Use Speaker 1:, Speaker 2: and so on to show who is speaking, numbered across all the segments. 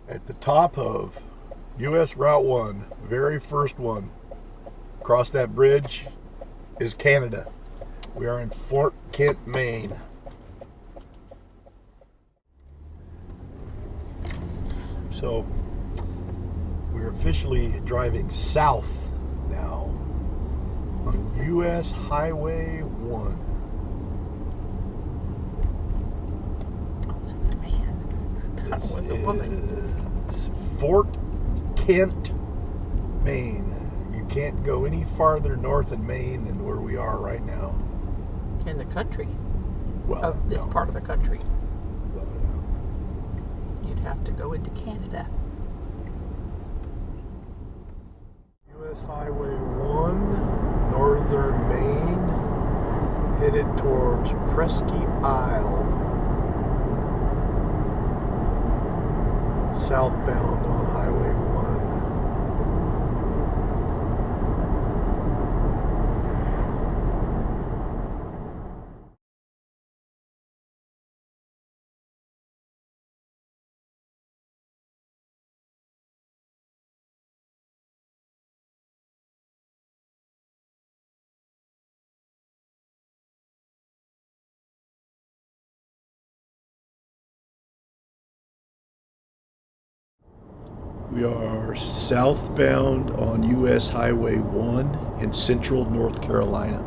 Speaker 1: At the top of US Route 1, very first one, across that bridge is Canada. We are in Fort Kent, Maine. So we're officially driving south now on US Highway 1.
Speaker 2: That's a man. That was a woman.
Speaker 1: Is Fort Kent, Maine. You can't go any farther north in Maine than where we are right now.
Speaker 2: In the country.
Speaker 1: Well,
Speaker 2: Of this
Speaker 1: no.
Speaker 2: part of the country.
Speaker 1: Well,
Speaker 2: You'd have to go into Canada.
Speaker 1: US Highway 1, northern Maine, headed towards Presque Isle. Southbound on Highway 1. We are southbound on US Highway 1 in central North Carolina.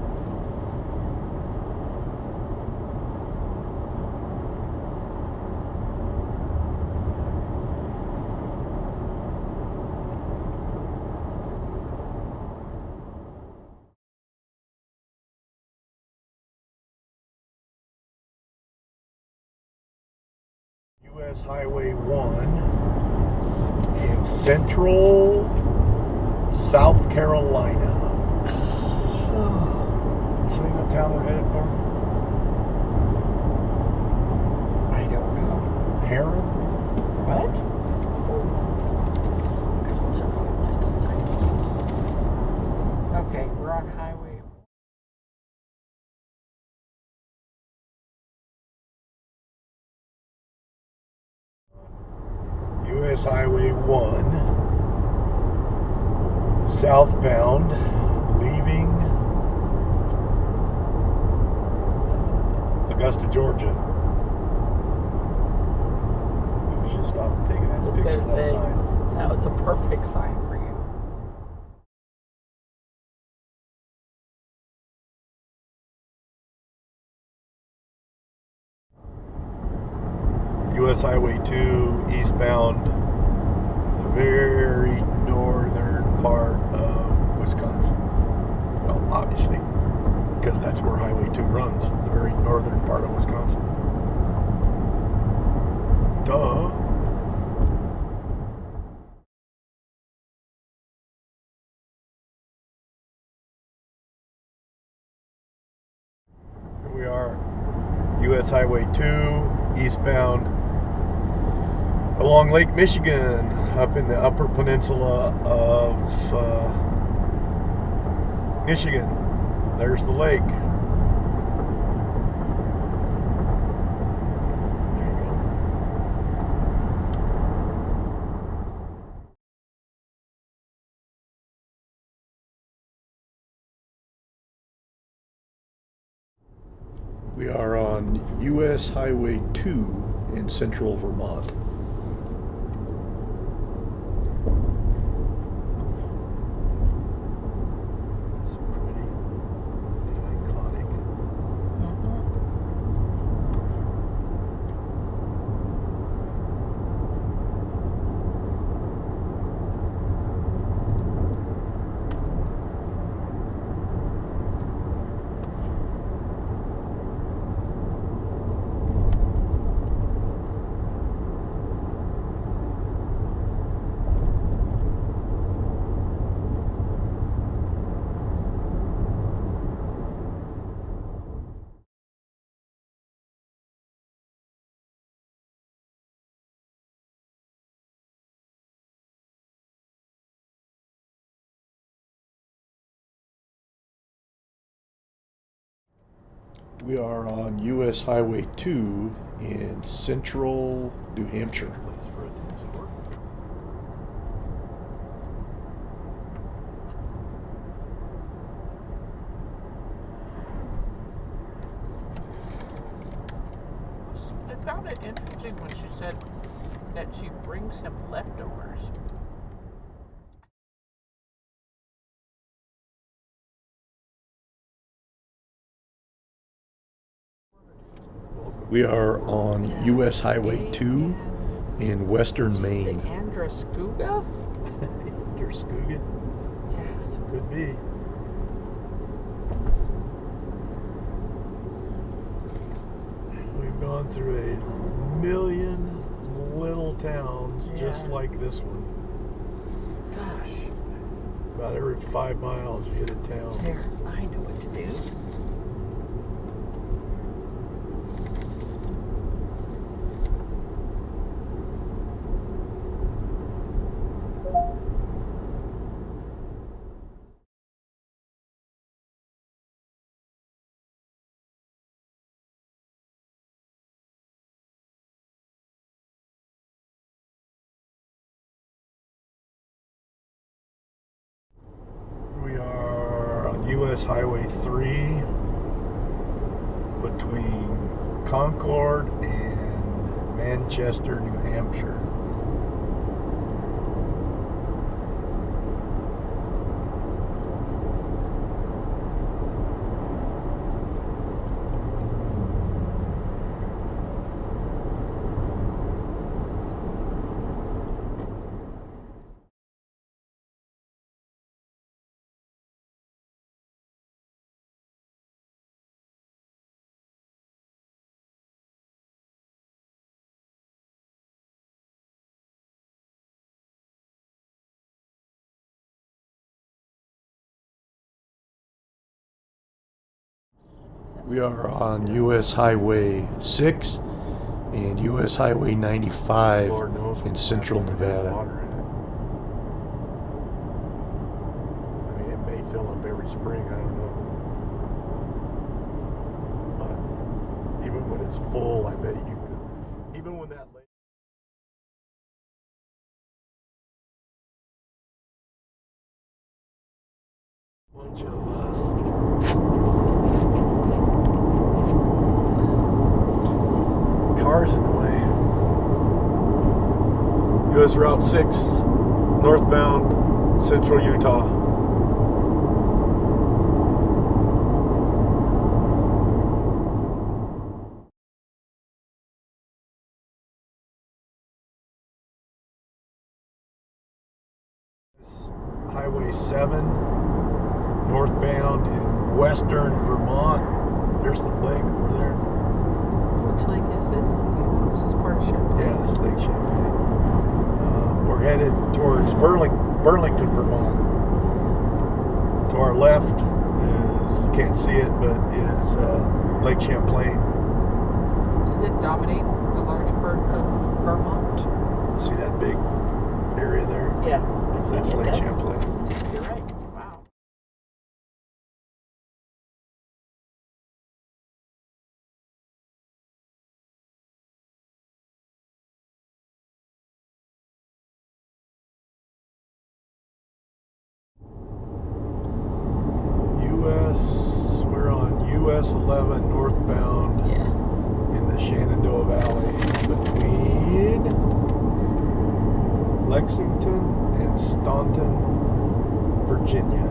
Speaker 1: US Highway 1 in central South Carolina. See what town we're headed for?
Speaker 2: I don't know.
Speaker 1: Heron?
Speaker 2: What? Just a second. Okay, we're on highway.
Speaker 1: US Highway 1, southbound, leaving Augusta, Georgia. We should stop and take it
Speaker 2: I
Speaker 1: as a
Speaker 2: was
Speaker 1: picture
Speaker 2: going
Speaker 1: of
Speaker 2: to
Speaker 1: that
Speaker 2: say,
Speaker 1: sign.
Speaker 2: that was a perfect sign for you.
Speaker 1: US Highway 2, eastbound, the very northern part of Wisconsin. Well, obviously, because that's where Highway 2 runs, the very northern part of Wisconsin. Duh. Here we are, US Highway 2, eastbound, along Lake Michigan, up in the upper peninsula of Michigan. There's the lake. There you go. We are on US Highway 2 in central Vermont. It's pretty iconic. We are on US Highway 2 in central New Hampshire.
Speaker 2: I found it interesting when she said that she brings him leftovers.
Speaker 1: We are on U.S. Highway 2 in western Maine.
Speaker 2: The Androscoggin?
Speaker 1: Androscoggin?
Speaker 2: Yeah.
Speaker 1: Could be. We've gone through a million little towns just like this one.
Speaker 2: Gosh.
Speaker 1: About every 5 miles you hit a town.
Speaker 2: There, I know what to do.
Speaker 1: We are on U.S. Highway 3 between Concord and Manchester, New Hampshire. We are on U.S. Highway 6 and U.S. Highway 95 in central Nevada. I mean, it may fill up every spring, I don't know. But even when it's full, I bet you could. Even when that lake. Bunch of cars in the way. U.S. Route 6, northbound, central Utah. Highway 7, northbound in western Vermont. There's the lake over there.
Speaker 2: Which lake is this? This is part of Champagne.
Speaker 1: Yeah, this Lake Champagne. We're headed towards Burlington, Vermont. To our left is, you can't see it, but is Lake Champlain.
Speaker 2: Does it dominate a large part of Vermont?
Speaker 1: See that big area there?
Speaker 2: Yeah.
Speaker 1: That's
Speaker 2: It
Speaker 1: Lake
Speaker 2: does.
Speaker 1: Champlain.
Speaker 2: You're right. Wow.
Speaker 1: We're on US 11 northbound
Speaker 2: Yeah.
Speaker 1: in the Shenandoah Valley between Lexington and Staunton, Virginia.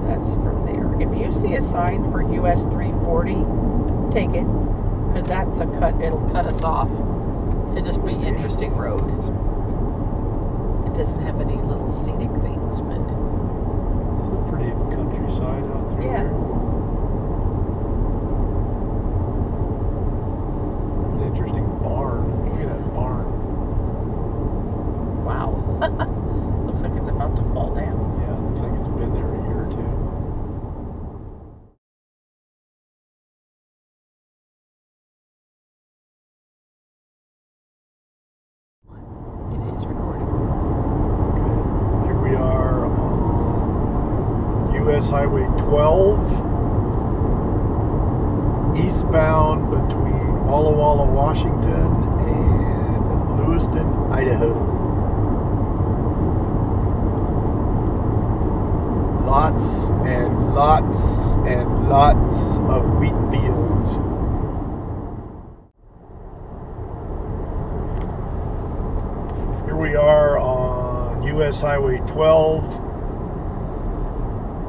Speaker 2: That's from there. If you see a sign for US 340, take it, because that's a cut. It'll cut us off. It'll just be an interesting road. It doesn't have any little scenic things, but
Speaker 1: It's a pretty countryside out through
Speaker 2: yeah.
Speaker 1: there. An interesting barn. Look at that barn.
Speaker 2: Wow. Looks like it's about to fall down.
Speaker 1: Yeah, it looks like it's been there a year or two.
Speaker 2: It is recording.
Speaker 1: Okay. Here we are on US Highway 12, eastbound between Walla Walla, Washington and Lewiston, Idaho. Lots and lots and lots of wheat fields. Here we are on US Highway 12,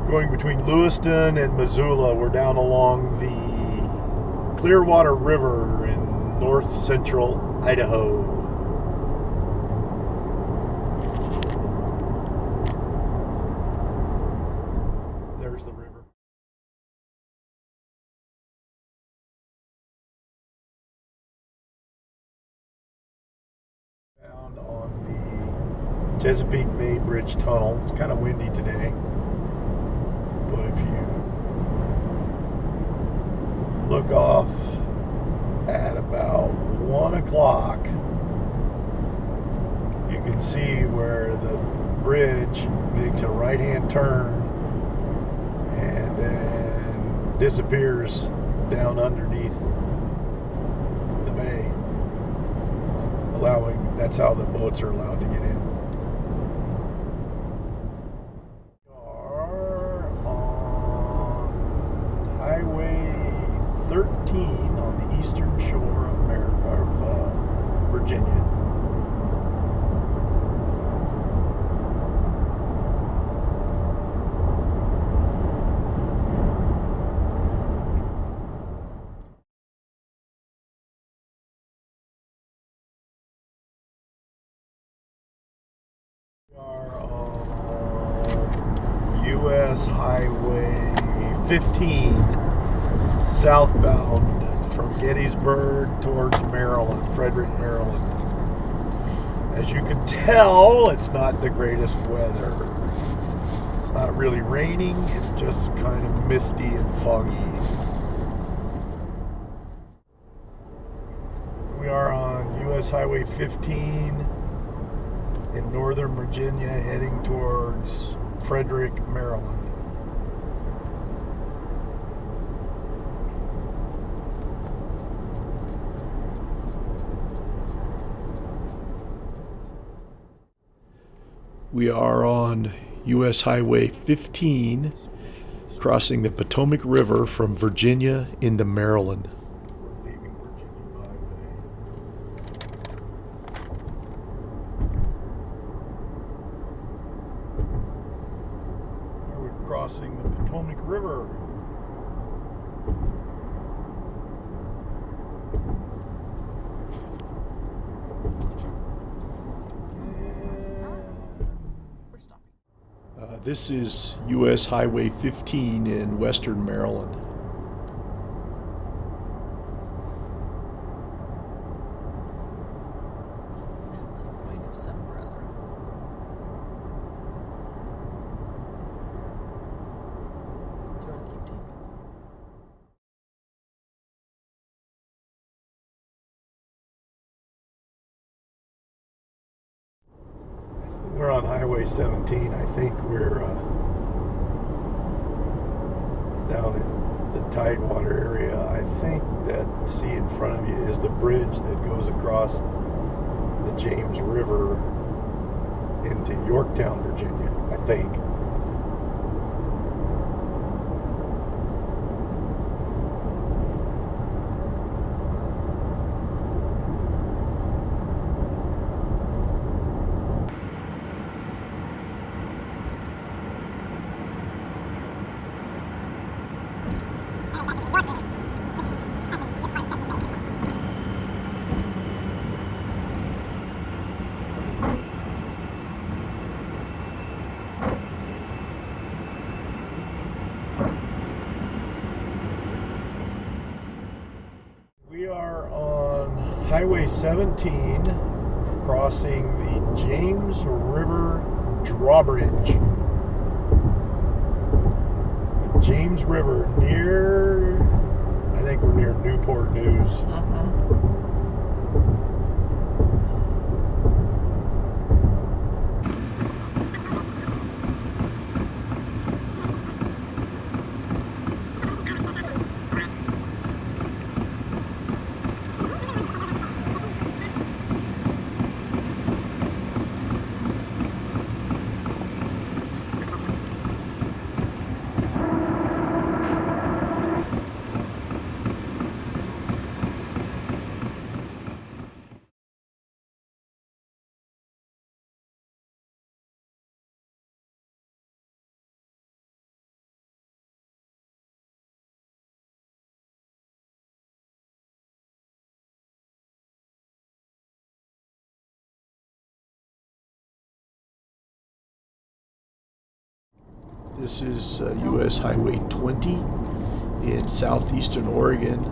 Speaker 1: going between Lewiston and Missoula. We're down along the Clearwater River in north central Idaho. There's the river. Found on the Chesapeake Bay Bridge Tunnel. It's kind of windy today, but if you look off at about 1 o'clock, you can see where the bridge makes a right-hand turn and then disappears down underneath the bay. That's how the boats are allowed to get in. We are on Highway 13 on the eastern shore of Virginia. We are on US Highway 15 southbound from Gettysburg towards Maryland, Frederick, Maryland. As you can tell, it's not the greatest weather. It's not really raining, it's just kind of misty and foggy. We are on US Highway 15 in northern Virginia, heading towards Frederick, Maryland. We are on US Highway 15, crossing the Potomac River from Virginia into Maryland. Crossing the Potomac River.
Speaker 2: We're stopping.
Speaker 1: This is US Highway 15 in western Maryland.
Speaker 2: That was a point of some brother. Do you want to keep taping?
Speaker 1: We're on Highway 17. I think we're down in the Tidewater area. I think that see in front of you is the bridge that goes across the James River into Yorktown, Virginia, I think. We are on Highway 17, crossing the James River Drawbridge. The James River near, I think we're near Newport News. This is US Highway 20 in southeastern Oregon,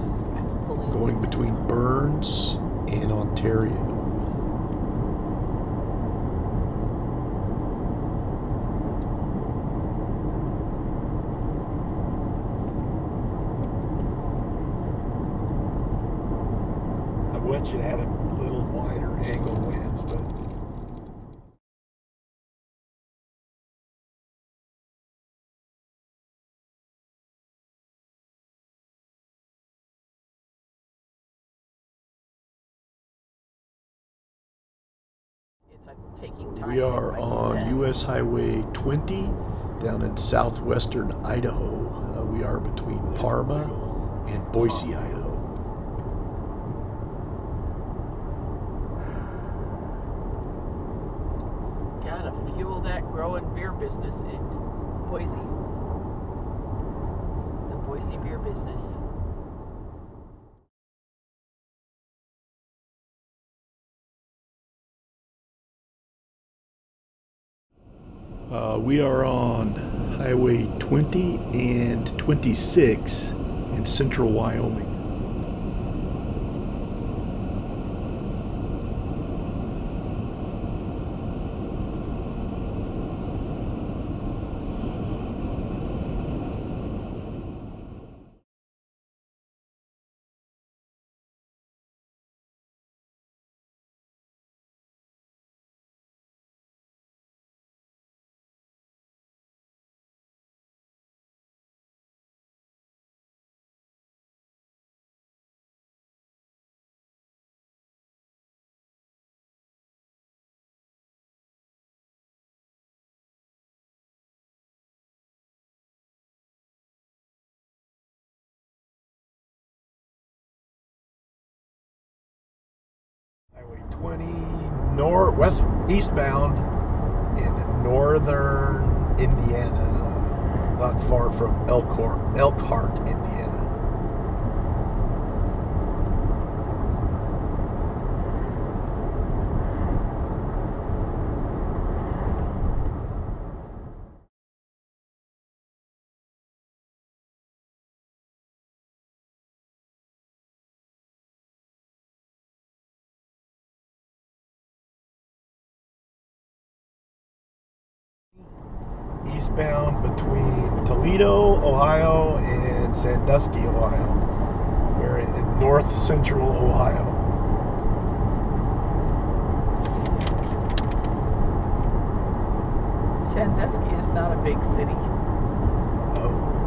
Speaker 1: going between Burns and Ontario. I wish it had a little wider angle lens, but
Speaker 2: It's like taking time.
Speaker 1: we are
Speaker 2: like you
Speaker 1: on
Speaker 2: said.
Speaker 1: US Highway 20 down in southwestern Idaho. We are between Parma and Boise, Idaho.
Speaker 2: Gotta fuel that growing beer business in Boise. The Boise beer business.
Speaker 1: We are on Highway 20 and 26 in central Wyoming. Highway 20 eastbound in northern Indiana, not far from Elkhart, Indiana. Eastbound between Toledo, Ohio and Sandusky, Ohio. We're in north central Ohio.
Speaker 2: Sandusky is not a big city.
Speaker 1: Oh.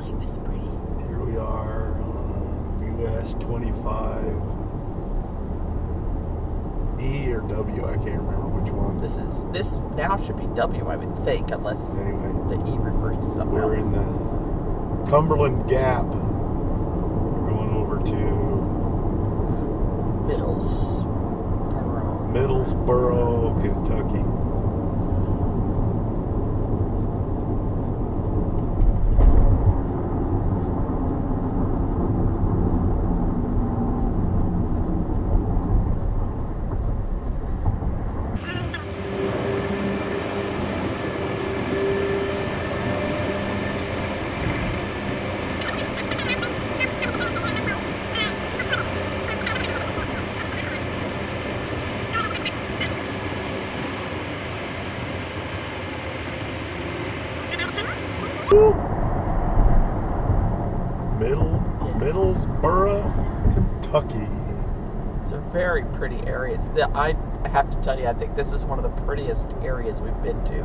Speaker 2: Ain't this pretty?
Speaker 1: Here we are on US 25. E or W, I can't remember which one.
Speaker 2: This now should be W, I would think, unless
Speaker 1: Anyway,
Speaker 2: the E refers to something
Speaker 1: we're
Speaker 2: else.
Speaker 1: in the Cumberland Gap. We're going over to Middlesboro, Kentucky. Middlesboro, Kentucky.
Speaker 2: It's a very pretty area. I have to tell you, I think this is one of the prettiest areas we've been to.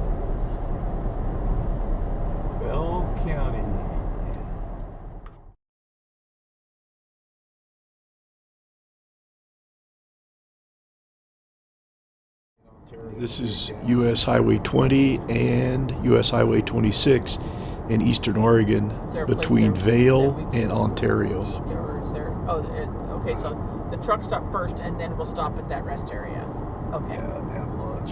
Speaker 1: Bell County. This is US Highway 20 and US Highway 26 in eastern Oregon
Speaker 2: Is there a place
Speaker 1: between
Speaker 2: there
Speaker 1: Vail
Speaker 2: that we can
Speaker 1: and Ontario.
Speaker 2: eat, or is there? Oh, okay. So the truck stop first, and then we'll stop at that rest area. Okay.
Speaker 1: Yeah, have lunch.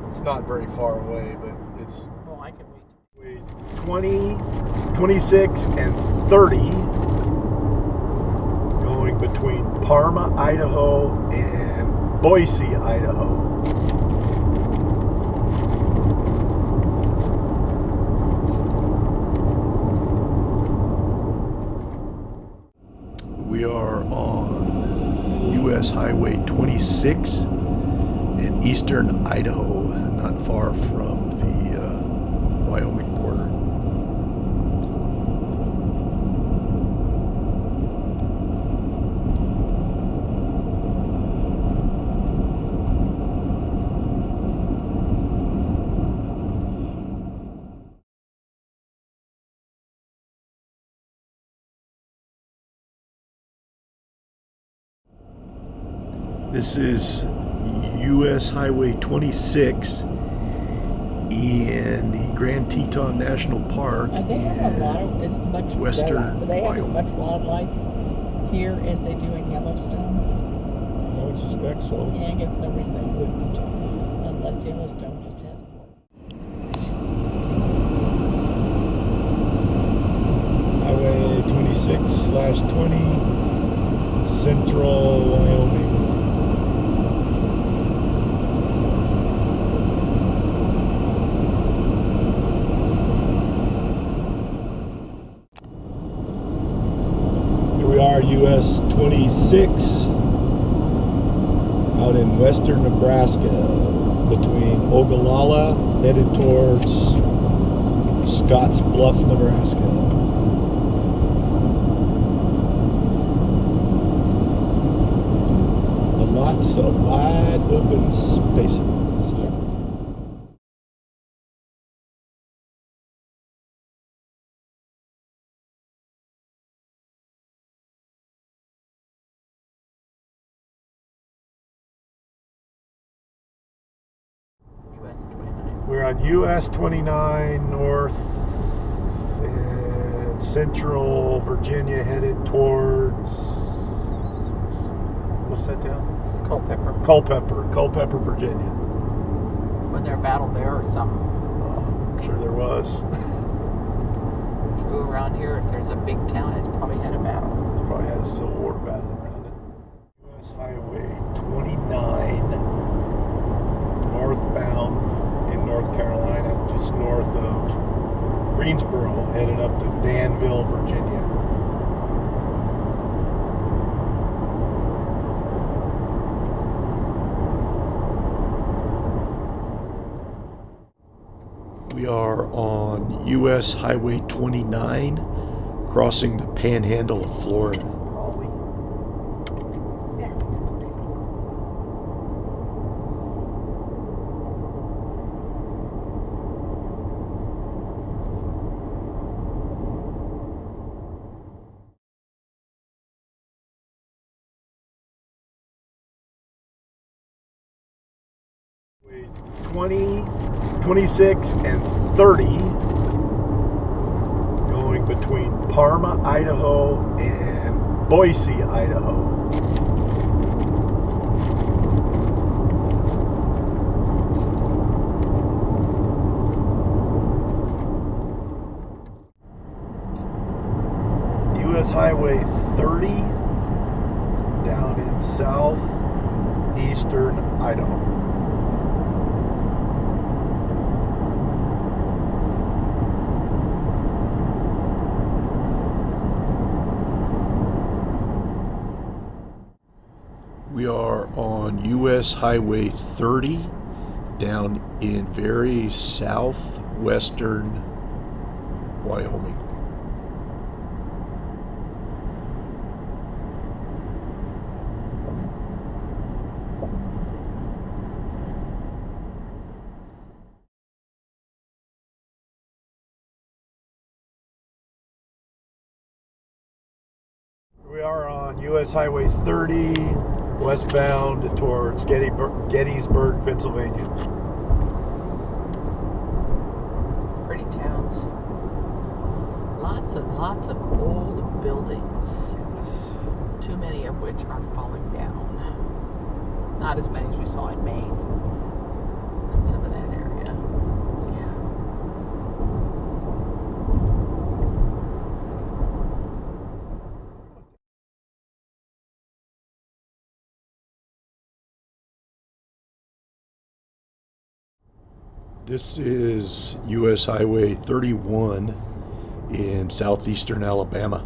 Speaker 1: It's not very far away, but it's
Speaker 2: Well, I can wait.
Speaker 1: 20, 26, and 30 going between Parma, Idaho and Boise, Idaho. We are on US Highway 26 in eastern Idaho, not far from the Wyoming border. This is US Highway 26 in the Grand Teton National Park
Speaker 2: They have a lot of, it's much
Speaker 1: western
Speaker 2: they have as
Speaker 1: Wyoming.
Speaker 2: much wildlife here as they do in Yellowstone.
Speaker 3: I would suspect so.
Speaker 2: Yeah, I guess no reason they wouldn't, unless Yellowstone just has more.
Speaker 3: Highway 26/20, Central Wyoming. Here we are, US 26, out in western Nebraska, between Ogallala, headed towards Scotts Bluff, Nebraska. Lots of wide open spaces.
Speaker 2: Yep. US 29.
Speaker 1: We're on US 29 north in central Virginia, headed towards, what's that town?
Speaker 2: Culpeper.
Speaker 1: Culpeper, Virginia.
Speaker 2: Was there a battle there or something?
Speaker 1: I'm sure there was.
Speaker 2: True, around here, if there's a big town, it's probably had a battle.
Speaker 1: Probably had a Civil War battle around it. US Highway 29, northbound in North Carolina, just north of Greensboro, headed up to Danville, Virginia. We are on US Highway 29, crossing the panhandle of Florida.
Speaker 2: Probably. There.
Speaker 1: Highway 20, 26, and 30 going between Parma, Idaho and Boise, Idaho. US Highway 30 down in southeastern Idaho. We are on US Highway 30 down in very southwestern Wyoming. We are on US Highway 30 westbound towards Gettysburg, Pennsylvania.
Speaker 2: Pretty and lots of old buildings.
Speaker 1: Yes.
Speaker 2: Too many of which are falling down. Not as many as we saw in Maine and some of that area. Yeah.
Speaker 1: This is U.S. Highway 31 in southeastern Alabama.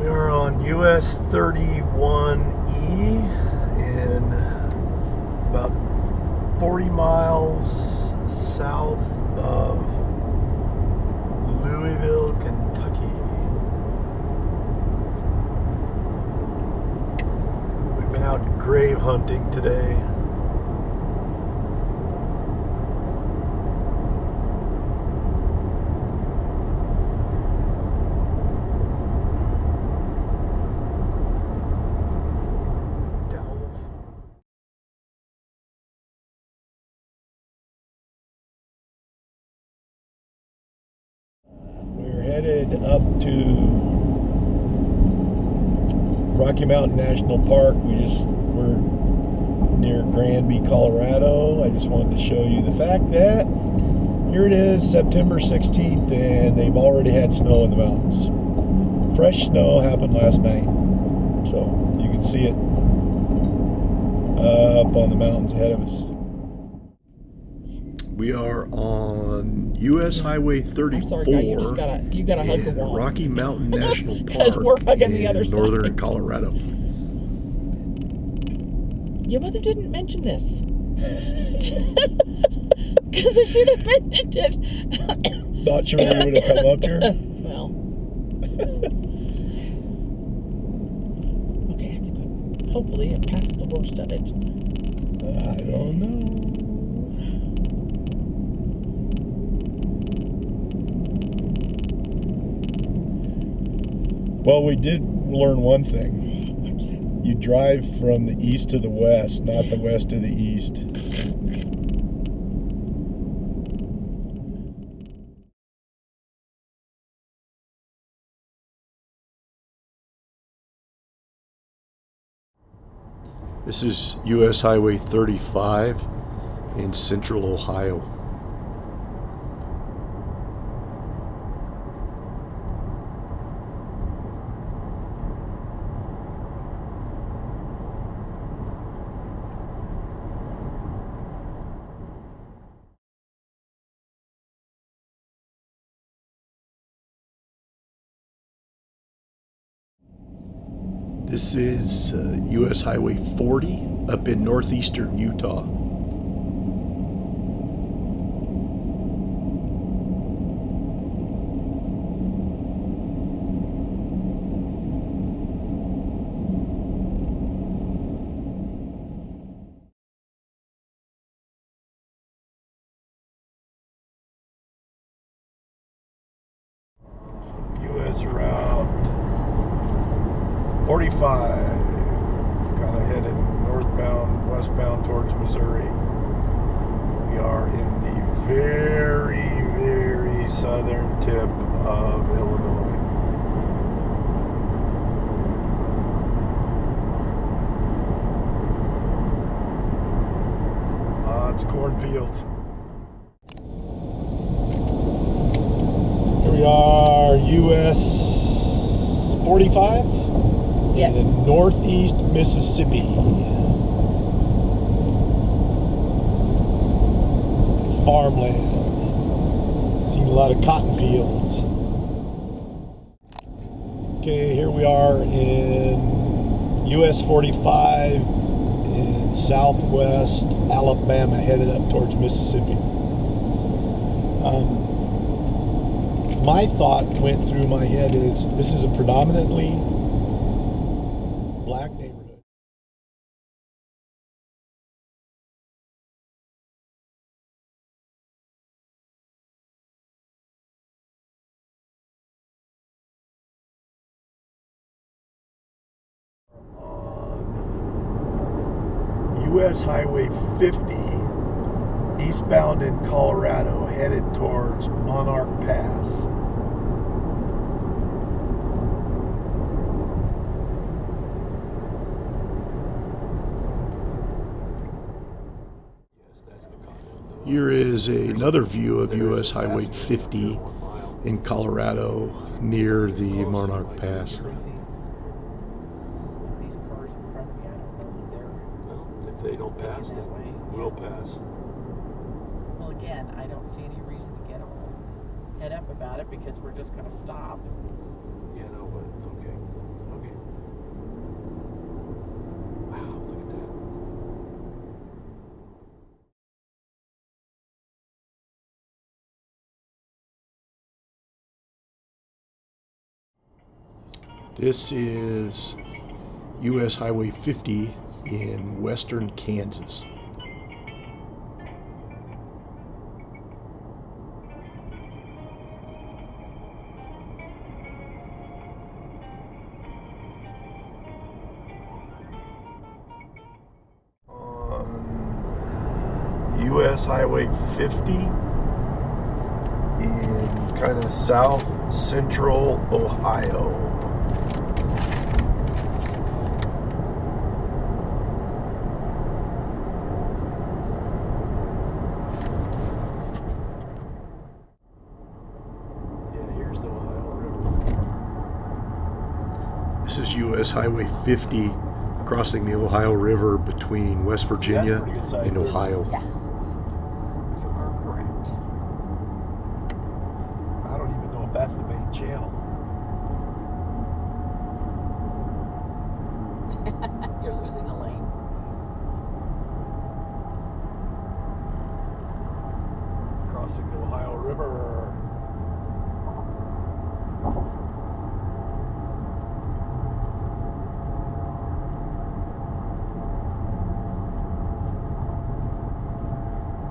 Speaker 1: We are on US 31E in about 40 miles south of Louisville, Kentucky. We've been out grave hunting today.
Speaker 3: We're headed up to Rocky Mountain National Park. We're near Granby, Colorado. I just wanted to show you the fact that here it is, September 16th, and they've already had snow in the mountains. Fresh snow happened last night, so you can see it up on the mountains ahead of us.
Speaker 1: We are on U.S. Highway 34
Speaker 2: you gotta hug the
Speaker 1: in
Speaker 2: wall.
Speaker 1: Rocky Mountain National
Speaker 2: 'Cause
Speaker 1: Park
Speaker 2: we're hugging
Speaker 1: in
Speaker 2: the other side.
Speaker 1: northern Colorado.
Speaker 2: Your mother didn't mention this. Because I should have mentioned it.
Speaker 3: Not sure you would have come up here.
Speaker 2: Well. Okay, hopefully it passed the worst of it.
Speaker 3: I don't know. Well, we did learn one thing. You drive from the east to the west, not the west to the east.
Speaker 1: This is U.S. Highway 35 in central Ohio. This is U.S. Highway 40 up in northeastern Utah. U.S. Route 45, kind of headed northbound, westbound towards Missouri. We are in the very, very southern tip of Illinois. It's cornfields.
Speaker 3: Here we are, US 45
Speaker 2: Yes.
Speaker 3: in northeast Mississippi. Farmland. Seen a lot of cotton fields. Okay, here we are in US 45 in southwest Alabama, headed up towards Mississippi. My thought went through my head is this is a predominantly black neighborhood.
Speaker 1: US Highway 50 eastbound in Colorado headed towards Monarch Pass. Here is another view of US Highway 50 in Colorado near the Monarch Pass.
Speaker 2: These cars in front of me, I don't know that they're.
Speaker 1: Well, if they don't pass, then we'll pass.
Speaker 2: Well, again, I don't see any reason to get all head up about it because we're just going to stop.
Speaker 1: Yeah, no, but okay. Okay. Wow, look at that. This is US Highway 50 in western Kansas. On US Highway 50 in kind of south central Ohio. This is US Highway 50 crossing the Ohio River between West Virginia and Ohio.
Speaker 2: Yeah. You are correct.
Speaker 1: I don't even know if that's the main channel.
Speaker 2: You're losing a lane.
Speaker 1: Crossing the Ohio River.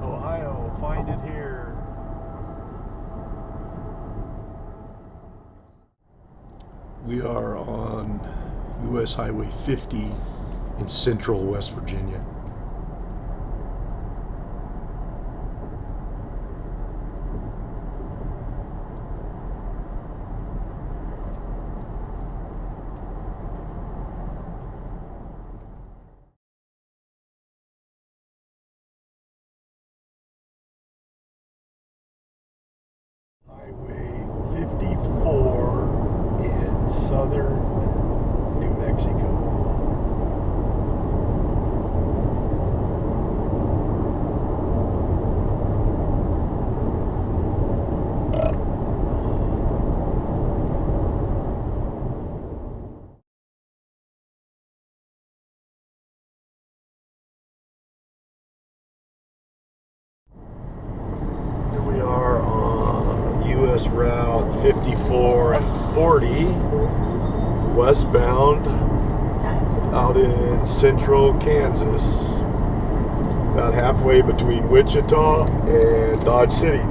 Speaker 1: Ohio, find it here. We are on US Highway 50 in central West Virginia. Highway 54 in southern New Mexico. Here we are on US Route 54 and 40, westbound, out in central Kansas, about halfway between Wichita and Dodge City.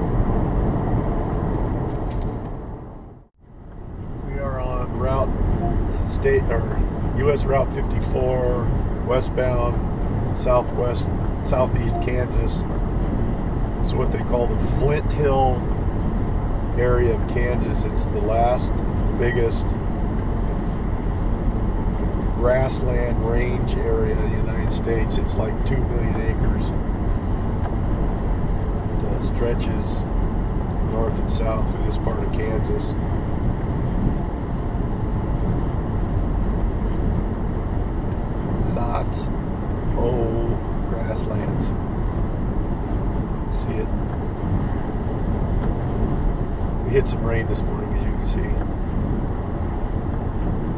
Speaker 1: We are on US Route 54, westbound, southeast Kansas. It's what they call the Flint Hill area of Kansas. It's the last biggest grassland range area in the United States. It's like 2 million acres. It stretches north and south through this part of Kansas. Lots old grasslands. See it? We hit some rain this morning, as you can see.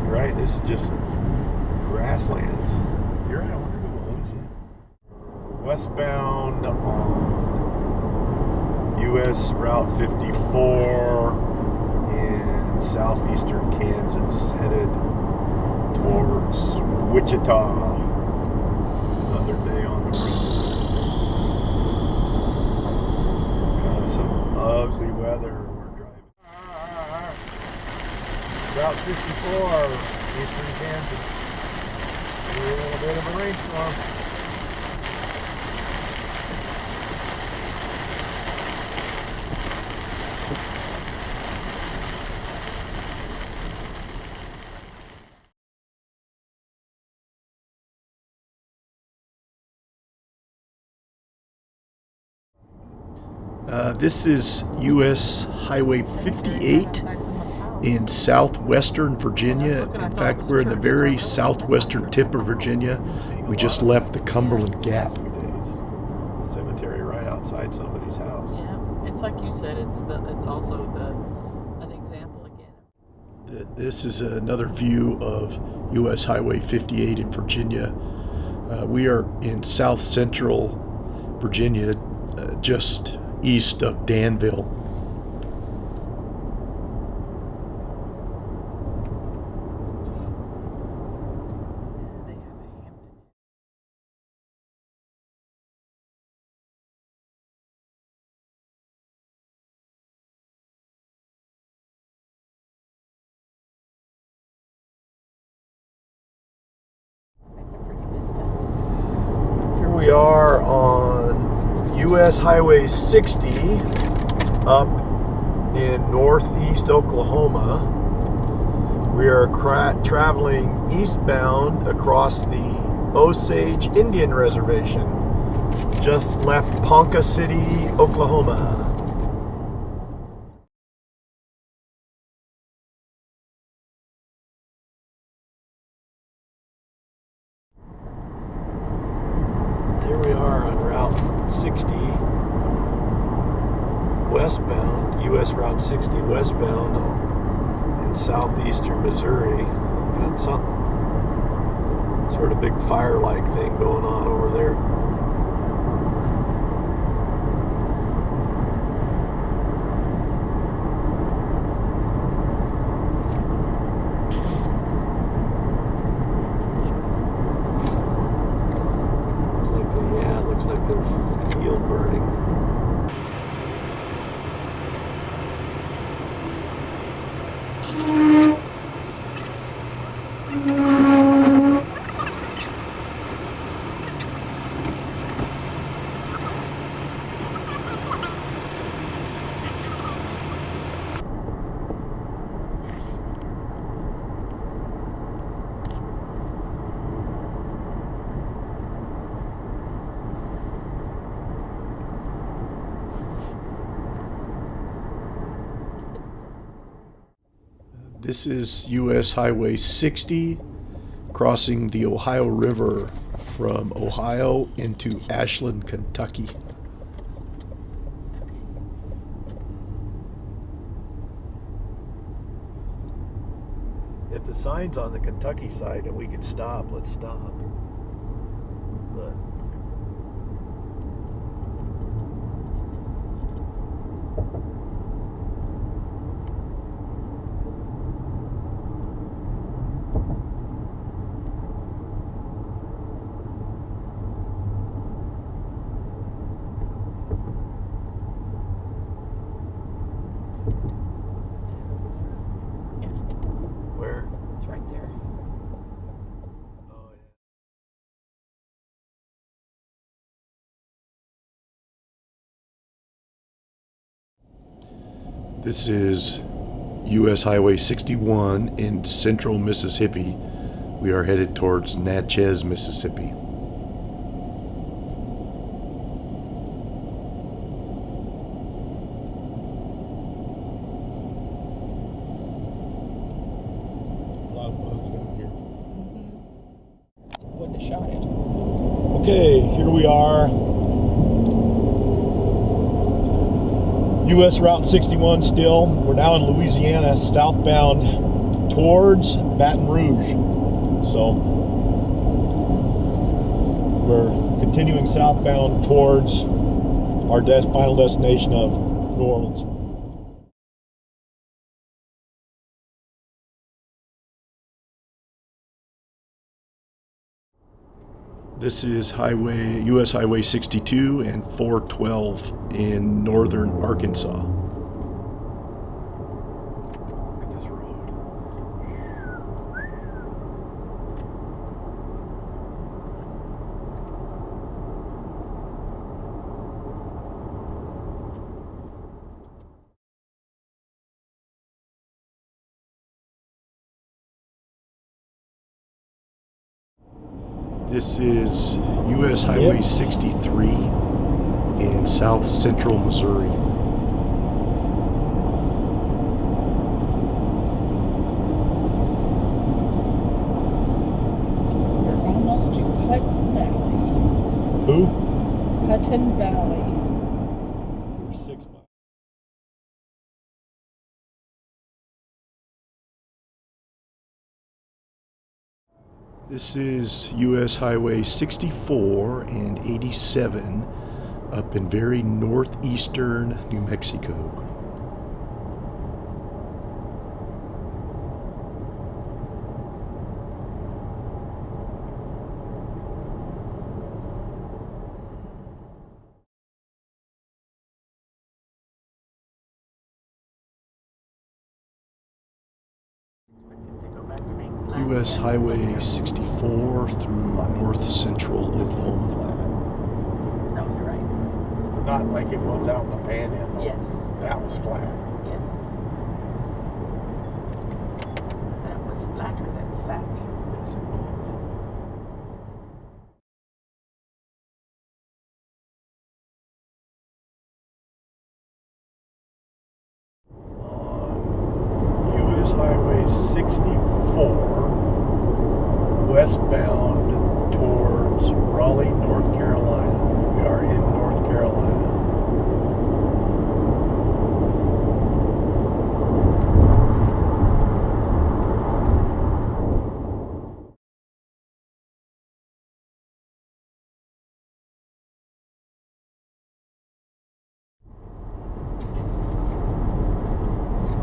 Speaker 1: You're right, this is just grasslands. You're right, I wonder who owns it. Westbound on US Route 54 in southeastern Kansas, headed towards Wichita. Another day on the road. Ugly weather we're driving. Route 54, eastern Kansas. A little bit of a rainstorm.
Speaker 3: This is U.S. Highway 58 in southwestern Virginia. In fact, we're in the very southwestern tip of Virginia. We just left the Cumberland Gap.
Speaker 1: Cemetery right outside somebody's house.
Speaker 2: Yeah, it's like you said. It's also an example again.
Speaker 3: This is another view of U.S. Highway 58 in Virginia. We are in south central Virginia, just east of Danville.
Speaker 1: Here we are on U.S. Highway 60 up in northeast Oklahoma. We are traveling eastbound across the Osage Indian Reservation. Just left Ponca City, Oklahoma. Here we are on Route 60 westbound, U.S. Route 60 westbound in southeastern Missouri. Got something, sort of big fire-like thing going on over there. Looks like they're field burning.
Speaker 3: This is U.S. Highway 60, crossing the Ohio River from Ohio into Ashland, Kentucky.
Speaker 1: If the sign's on the Kentucky side and we can stop, let's stop. But where?
Speaker 2: It's right there.
Speaker 1: Oh, yeah.
Speaker 3: This is U.S. Highway 61 in central Mississippi. We are headed towards Natchez, Mississippi. A lot of bugs down here.
Speaker 2: Wouldn't have shot it.
Speaker 3: Okay, here we are. U.S. Route 61 still. We're now in Louisiana, southbound towards Baton Rouge. So we're continuing southbound towards our final destination of New Orleans. This is U.S. Highway 62 and 412 in northern Arkansas.
Speaker 1: Look at this road.
Speaker 3: This is U.S. Highway 63 in south central Missouri.
Speaker 2: We're almost to Hutton Valley.
Speaker 3: Who?
Speaker 2: Hutton Valley.
Speaker 3: We're 6 miles. This is US Highway 64 and 87 up in very northeastern New Mexico. US Highway 64 through north central Oklahoma.
Speaker 2: No, you're right.
Speaker 1: Not like it was out in the panhandle.
Speaker 2: Yes.
Speaker 1: That was flat.
Speaker 2: Yes. That was flatter than flat.
Speaker 1: Yes, it was. On US Highway 64, westbound towards Raleigh, North Carolina. We are in North Carolina.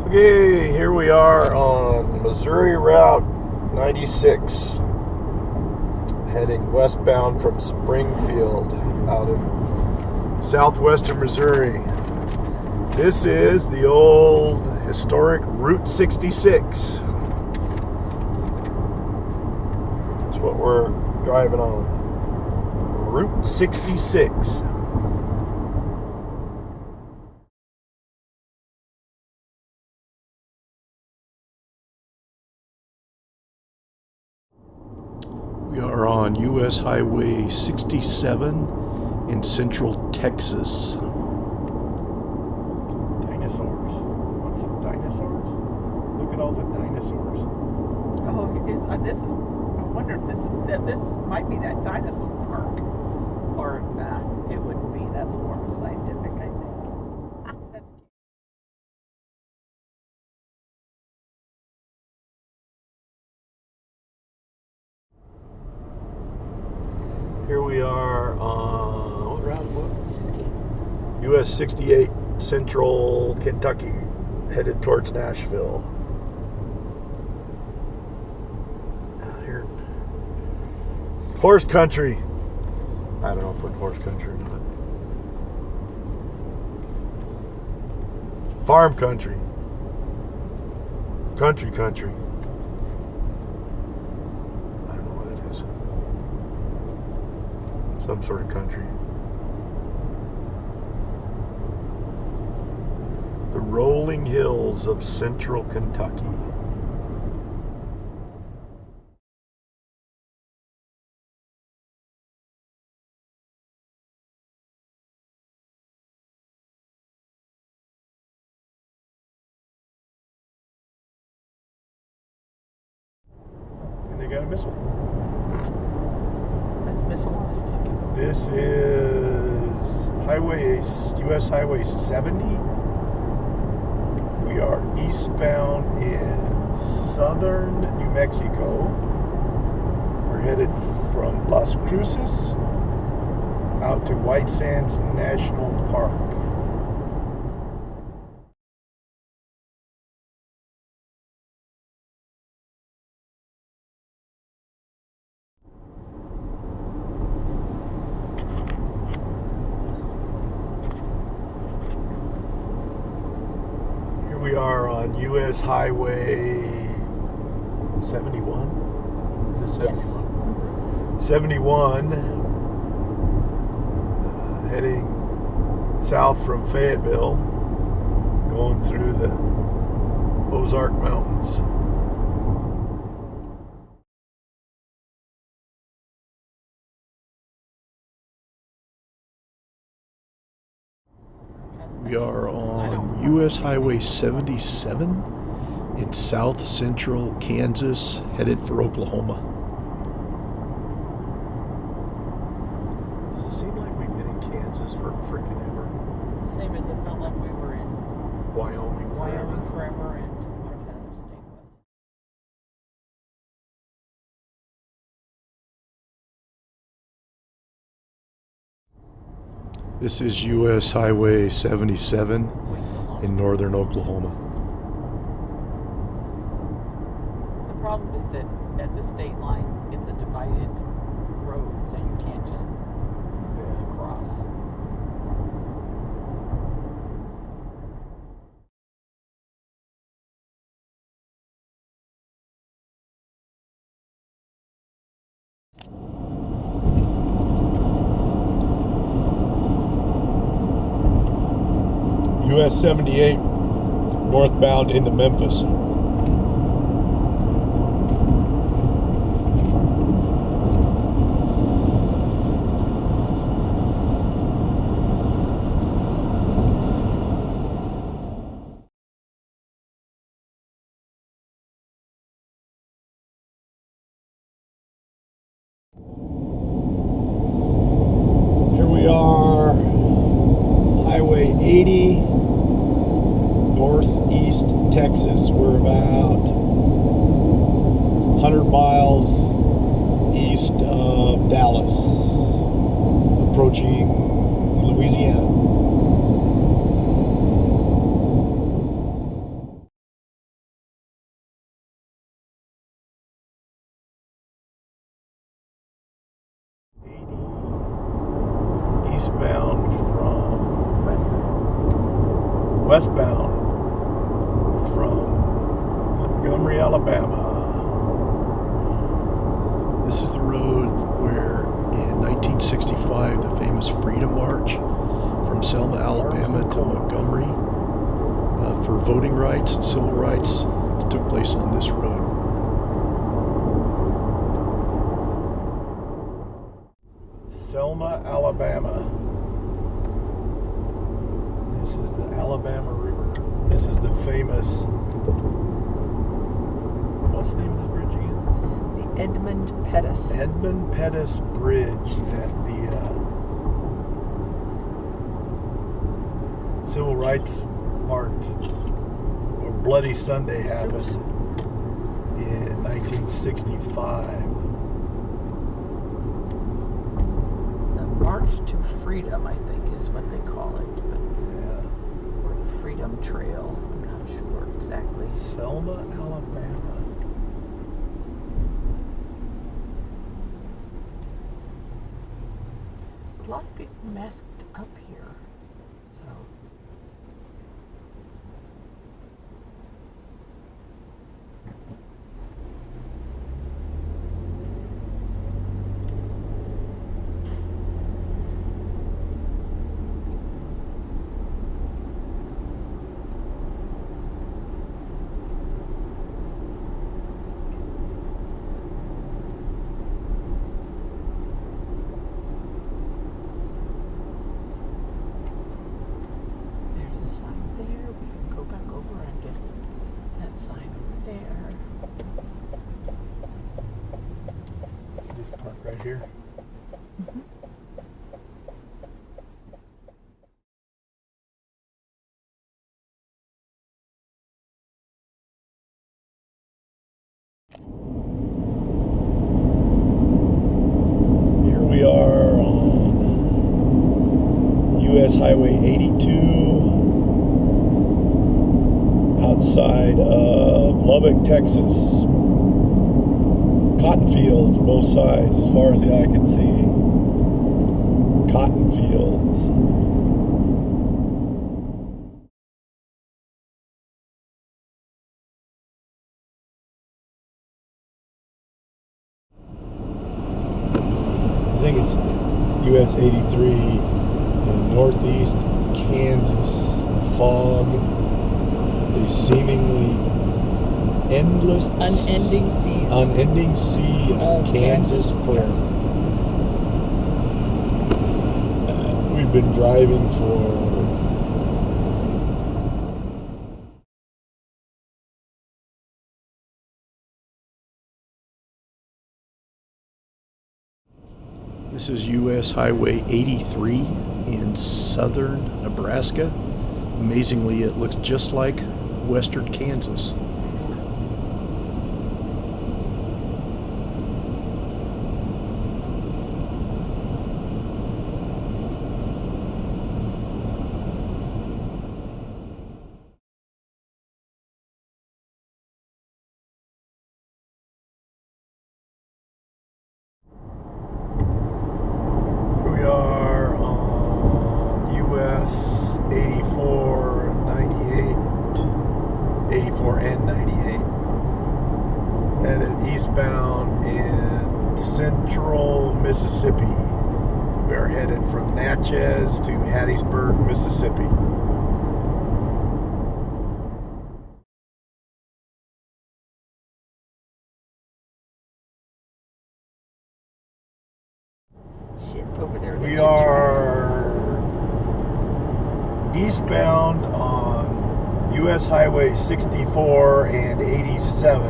Speaker 1: Okay, here we are on Missouri Route 96, heading westbound from Springfield out in southwestern Missouri. This is the old historic Route 66. That's what we're driving on. Route 66. We are on US Highway 67 in central Texas. Dinosaurs. Want some dinosaurs? Look at all the dinosaurs.
Speaker 2: Oh, this is. I wonder if this might be that dinosaur park, or it wouldn't be. That's more of a scientific, I think. That's cute.
Speaker 1: Here we are on what route? What?
Speaker 2: 16.
Speaker 1: US 68, central Kentucky, headed towards Nashville. Out here, horse country. I don't know if we're in horse country or not. Farm country. Country. I don't know what it is. Some sort of country. The rolling hills of central Kentucky. And they got a missile.
Speaker 2: That's missilistic.
Speaker 1: This is US Highway 70. We are eastbound in southern New Mexico. We're headed from Las Cruces out to White Sands National Park. We are on US Highway 71. Is it 71?
Speaker 2: Yes.
Speaker 1: 71, heading south from Fayetteville, going through the Ozark Mountains.
Speaker 3: We are on US Highway 77 in south central Kansas, headed for Oklahoma.
Speaker 1: Does it seem like we've been in Kansas for freaking ever?
Speaker 2: Same as it felt like we were in
Speaker 1: Wyoming
Speaker 2: Wyoming forever and whatever that other state was.
Speaker 3: This is US Highway 77
Speaker 2: Wait so long.
Speaker 3: in northern Oklahoma.
Speaker 2: The problem is that at the state line, it's a divided road, so you can't just cross.
Speaker 3: US 78 northbound into Memphis. Here we are, Highway 80, Northeast Texas. We're about 100 miles east of Dallas, approaching Louisiana.
Speaker 1: Eastbound from westbound from Montgomery, Alabama.
Speaker 3: This is the road where in 1965 the famous Freedom March from Selma, Alabama to Montgomery for voting rights and civil rights took place on this road.
Speaker 1: Selma, Alabama. This is the Alabama River. This is the famous, what's the name of the bridge again?
Speaker 2: The Edmund Pettus.
Speaker 1: Edmund Pettus Bridge that the Civil Rights March or Bloody Sunday happened in 1965.
Speaker 2: The March to Freedom, I think, is what they call it. But, or the Freedom Trail. I'm not sure exactly.
Speaker 1: Selma, Alabama.
Speaker 2: There's a lot of people masked up here. So. There's a sign there. We can go back over and get that sign over there.
Speaker 1: Just park right here.
Speaker 3: Here we are on US Highway 82 outside of Lubbock, Texas. Cotton fields both sides as far as the eye can see. Cotton fields. I think it's US 83 in northeast Kansas. Fog, a seemingly endless, unending sea of Kansas prairie. We've been driving for This is US Highway 83 in southern Nebraska. Amazingly, it looks just like western Kansas.
Speaker 1: We are on US 84, 98, 84 and 98. Headed eastbound in central Mississippi. We are headed from Natchez to Hattiesburg, Mississippi.
Speaker 2: Shit over there.
Speaker 1: We are eastbound on US Highway 64 and 87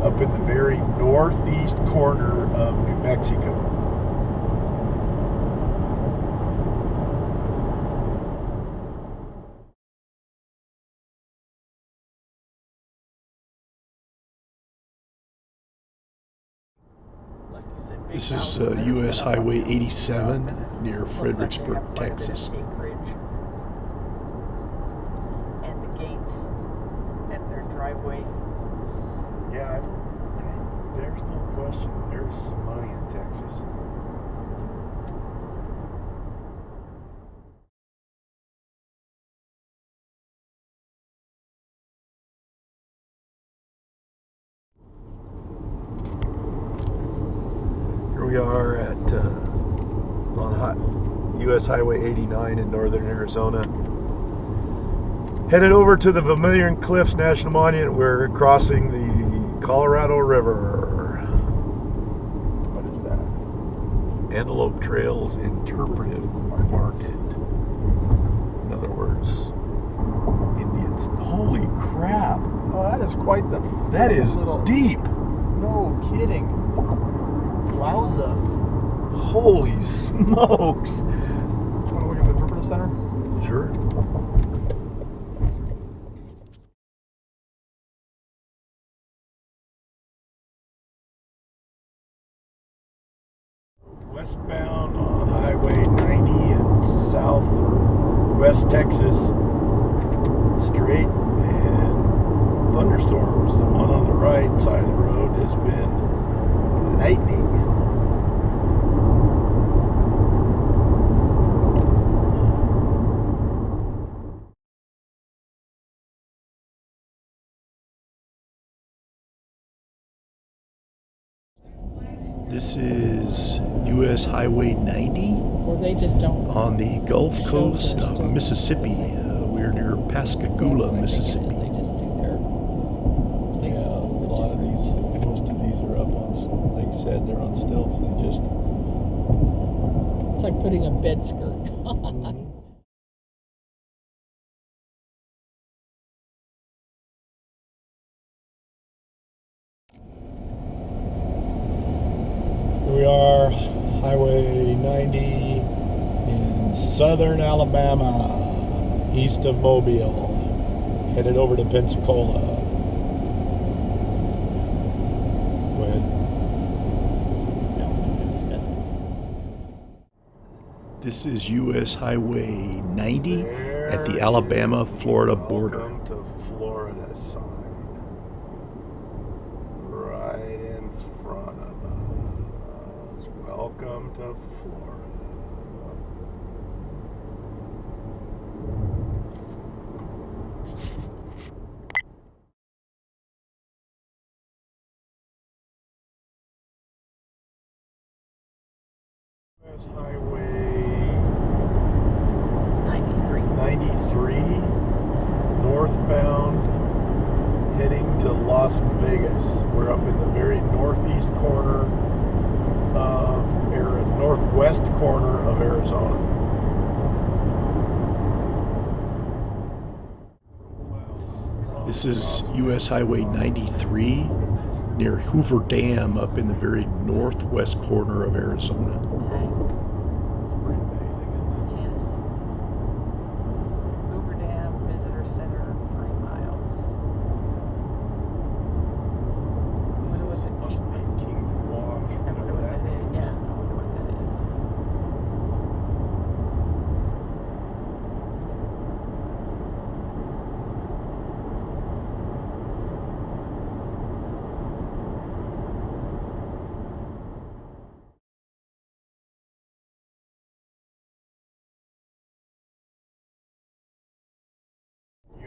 Speaker 1: up in the very northeast corner of New Mexico.
Speaker 2: Like you said, big
Speaker 3: This is
Speaker 2: houses that are
Speaker 3: US
Speaker 2: set up
Speaker 3: Highway
Speaker 2: on-
Speaker 3: 87 near
Speaker 2: Looks like they
Speaker 3: Fredericksburg,
Speaker 2: have quite a bit of
Speaker 3: Texas.
Speaker 2: acreage. And the gates at their driveway.
Speaker 1: Yeah, there's no question. There's some money in Texas. Here we are at on US Highway 89 in northern Arizona. Headed over to the Vermilion Cliffs National Monument. We're crossing the Colorado River. What is that? Antelope Trails Interpretive Market. In other words, Indians. Holy crap!
Speaker 4: Oh, that is quite the.
Speaker 1: That is
Speaker 4: little.
Speaker 1: deep.
Speaker 4: No kidding. Wowza.
Speaker 1: Holy smokes!
Speaker 4: Want to look at the interpretive center?
Speaker 1: Sure. Westbound on Highway 90 in South or West Texas, straight, and thunderstorms. The one on the right side of the road has been lightning.
Speaker 3: This is US Highway 90
Speaker 2: Or they just don't.
Speaker 3: on the Gulf Coast of Mississippi. We're near Pascagoula, Mississippi.
Speaker 2: They just do their
Speaker 3: Yeah, a lot of these, most of these are up on, like you said, they're on stilts. They just.
Speaker 2: It's like putting a bed skirt on.
Speaker 3: Here we are, Highway 90 in southern Alabama, east of Mobile, headed over to Pensacola. Go ahead. This is US Highway 90 at the Alabama-Florida border.
Speaker 1: Welcome to Florida sign. Right in front of us. Welcome to Florida. US Highway
Speaker 2: 93.
Speaker 1: 93 northbound heading to Las Vegas. We're up in the very northeast corner of northwest corner of Arizona.
Speaker 3: This is US Highway 93 near Hoover Dam up in the very northwest corner of Arizona.
Speaker 2: Okay.
Speaker 1: Pretty amazing, isn't it?
Speaker 2: Yes. Hoover Dam Visitor Center, 3 miles.
Speaker 1: This
Speaker 2: Wonder what
Speaker 1: is,
Speaker 2: the
Speaker 1: must be Kingdom Wash.
Speaker 2: I wonder what that is. Yeah, I wonder what that is.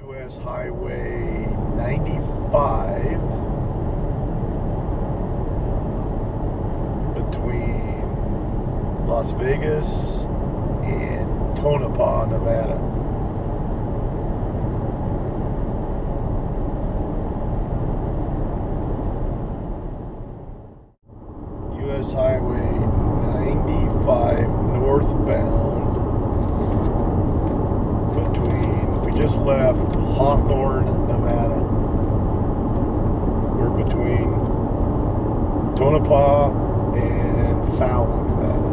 Speaker 1: US Highway 95 between Las Vegas and Tonopah, Nevada. US Highway 95 northbound between, we just left Hawthorne, Nevada. We're between Tonopah and Fallon, Nevada.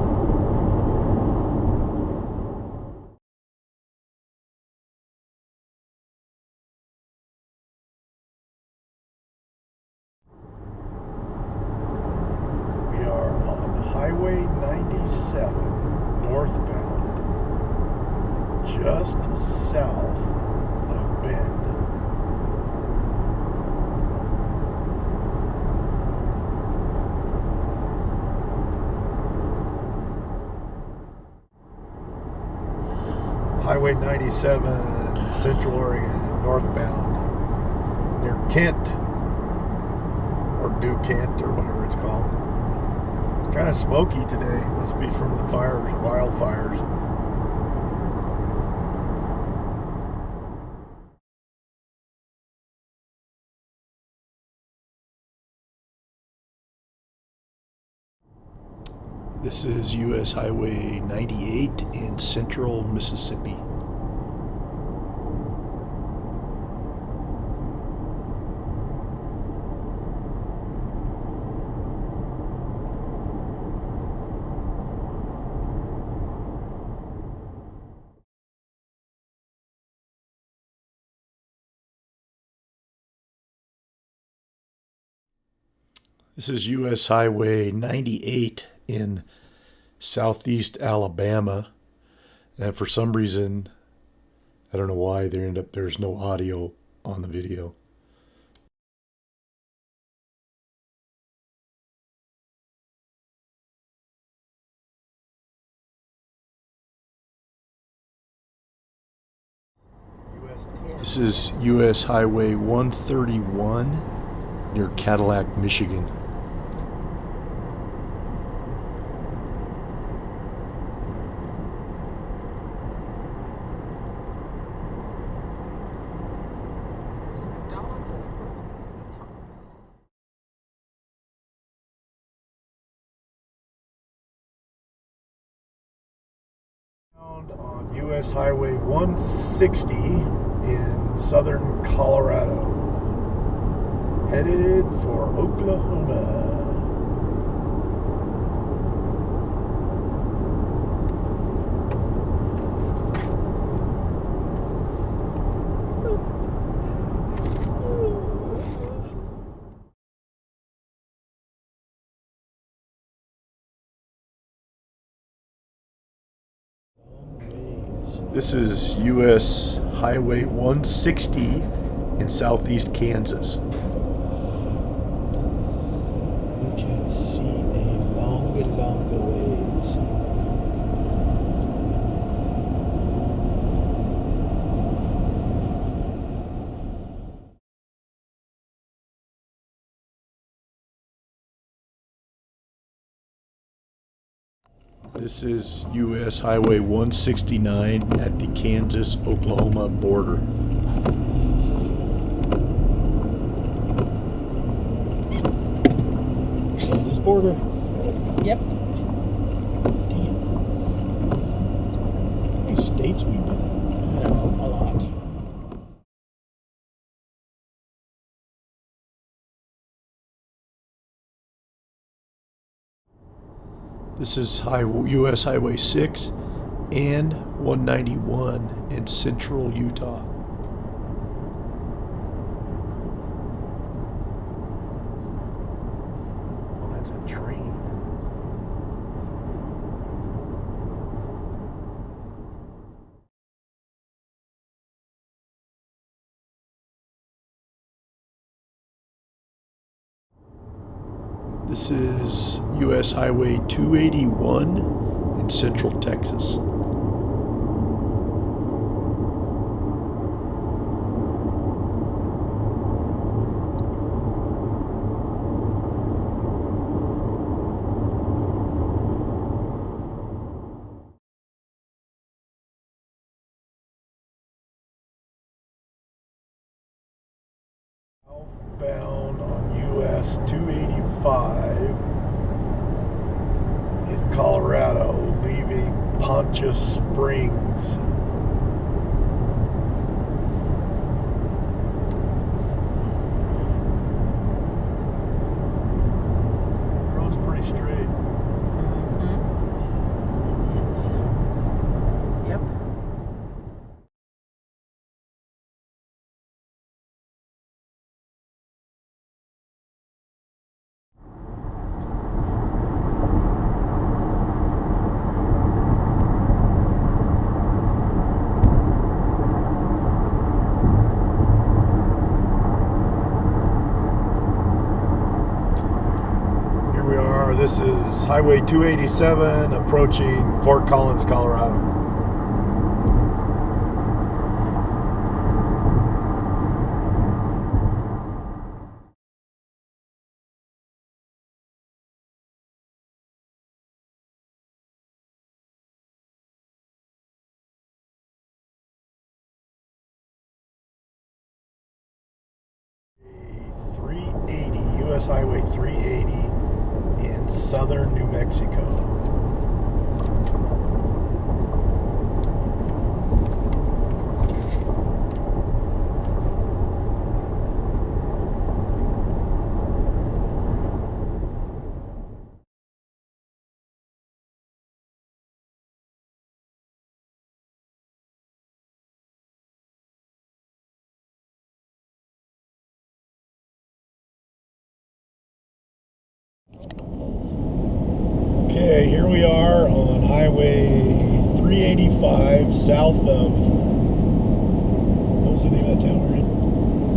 Speaker 1: We are on Highway 97 northbound, just south of Bend. Highway 97, Central Oregon, northbound, near Kent, or New Kent, or whatever it's called. It's kind of smoky today. Must be from the fires, wildfires.
Speaker 3: This is US Highway 98 in central Mississippi. This is US Highway 98 in southeast Alabama. And for some reason, I don't know why, there's no audio on the video. This is US Highway 131 near Cadillac, Michigan.
Speaker 2: Is it McDonald's or the
Speaker 1: Found on US Highway 160 in southern Colorado. Headed for Oklahoma.
Speaker 3: This is US Highway 160 in southeast Kansas. You can see a longer ways. This is US Highway 169 at the Kansas-Oklahoma border. Kansas border.
Speaker 2: Yep.
Speaker 3: Damn. How many states we've been in?
Speaker 2: I don't know, a lot.
Speaker 1: This is US Highway 6 and 191 in central Utah. Oh, that's a train. This is US Highway 281 in central Texas. Southbound on US 285 in Colorado, leaving Poncha Springs. The road's pretty straight.
Speaker 2: Yep.
Speaker 1: This is Highway 287 approaching Fort Collins, Colorado. US Highway 380 in southern New Mexico.
Speaker 3: Okay, here we are on Highway 385 south of, what was the name of that town we're in?